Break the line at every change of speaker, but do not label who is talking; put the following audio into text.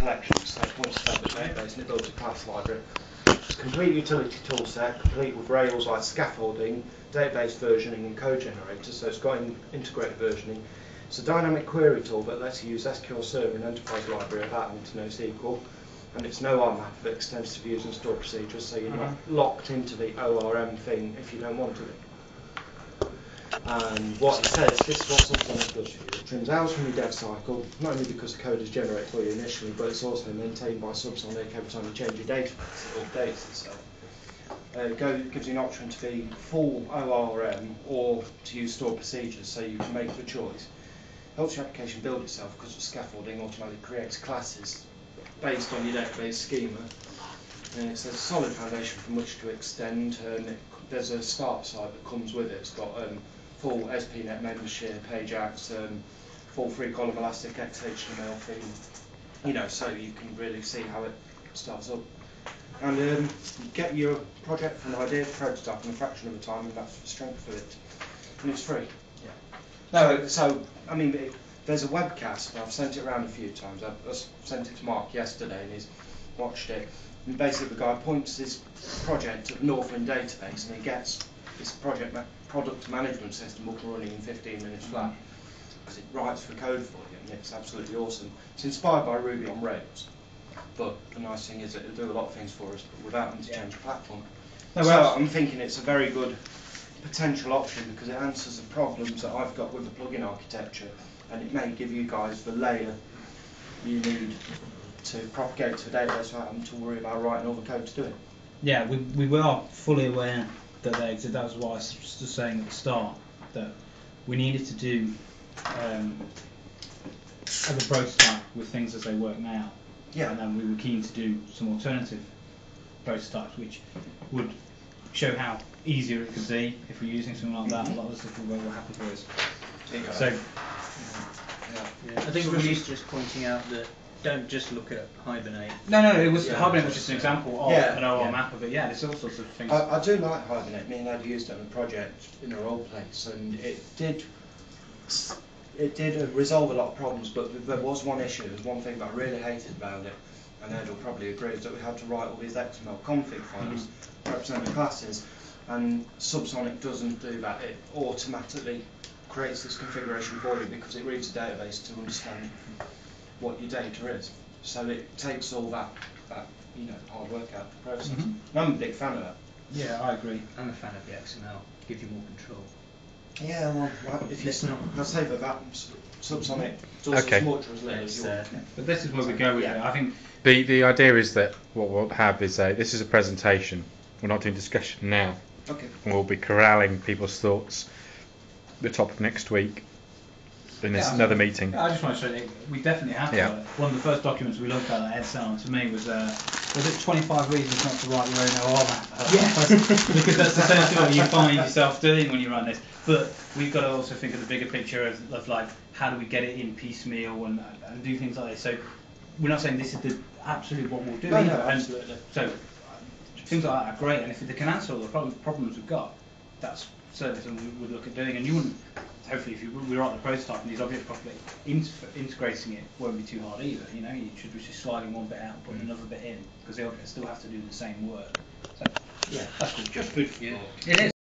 collection, so it points to the database and it builds a class library. It's a complete utility toolset, complete with Rails like scaffolding, database versioning and code generator, so it's got integrated versioning. It's a dynamic query tool that lets you use SQL Server and Enterprise Library without having to know SQL. And it's no OR map for extensive views and store procedures, so you're not locked into the ORM thing if you don't want to be. And what it says, this is what Subsonic does for you. It trims hours from your dev cycle, not only because the code is generated for you initially, but it's also maintained by Subsonic every time you change your database, it updates itself. It gives you an option to be full ORM or to use stored procedures, so you can make the choice. Helps your application build itself because the scaffolding automatically creates classes based on your database schema. And it's a solid foundation from which to extend. There's a start site that comes with it. It's got full SPNet membership, Ajax, full 3-column elastic XHTML theme, so you can really see how it starts up. And you get your project from idea to prototype in a fraction of the time, and that's the strength of it. And it's free. Yeah. So I mean, there's a webcast. I've sent it around a few times. I've sent it to Mark yesterday, and he's watched it. And basically, the guy points his project to the Northwind database, and he gets this product management system up and running in 15 minutes flat, because it writes the code for you, and it's absolutely awesome. It's inspired by Ruby on Rails, but the nice thing is that it'll do a lot of things for us, but without having to change the platform. So I'm thinking it's a very good potential option because it answers the problems that I've got with the plugin architecture, and it may give you guys the layer you need to propagate to the database without having to worry about writing all the code to do it.
Yeah, we were fully aware that they exist. That was what I was just saying at the start, that we needed to do as a prototype with things as they work now.
Yeah.
And then we were keen to do some alternative prototypes which would show how easier it could be if we're using something like that. A lot of the stuff we were happy with. So,
I think Ruby's just pointing out that don't just look at Hibernate.
No, it was Hibernate was just an example of an OR map of it. Yeah, there's all sorts of things.
I do like Hibernate. Me and Ed used it on a project in a role place, and it did resolve a lot of problems. But there was one issue. There's one thing that I really hated about it, and Ed will probably agree, is that we had to write all these XML config files representing classes, and Subsonic doesn't do that. It automatically creates this configuration for you because it reads the database to understand what your data is. So it takes all that hard work out of the process. And I'm a big fan of that.
Yeah, I agree.
I'm a fan of the XML. Give you more control.
Yeah, well, if it's not, I'll say that Subsonic does as much or as little as yours.
But this is where we go with it. I think
the idea is that what we'll have is this is a presentation. We're not doing discussion now.
Okay.
We'll be corralling people's thoughts the top of next week in another meeting.
I just want to show you, we definitely have to. One of the first documents we looked at that Ed sent on to me was it 25 reasons not to write your own OR map? Because that's essentially what you find yourself doing when you run this. But we've got to also think of the bigger picture of like, how do we get it in piecemeal and do things like this. So we're not saying this is the absolute what we'll do.
No, absolutely.
So things like that are great, and if they can answer all the problems we've got, that's certainly something we would look at doing. And you wouldn't, hopefully, if we write the prototype and these objects properly, integrating it won't be too hard either. You should be just sliding one bit out and putting another bit in, because the objects still have to do the same work. So yeah, that's good.
Just food for thought.
It is.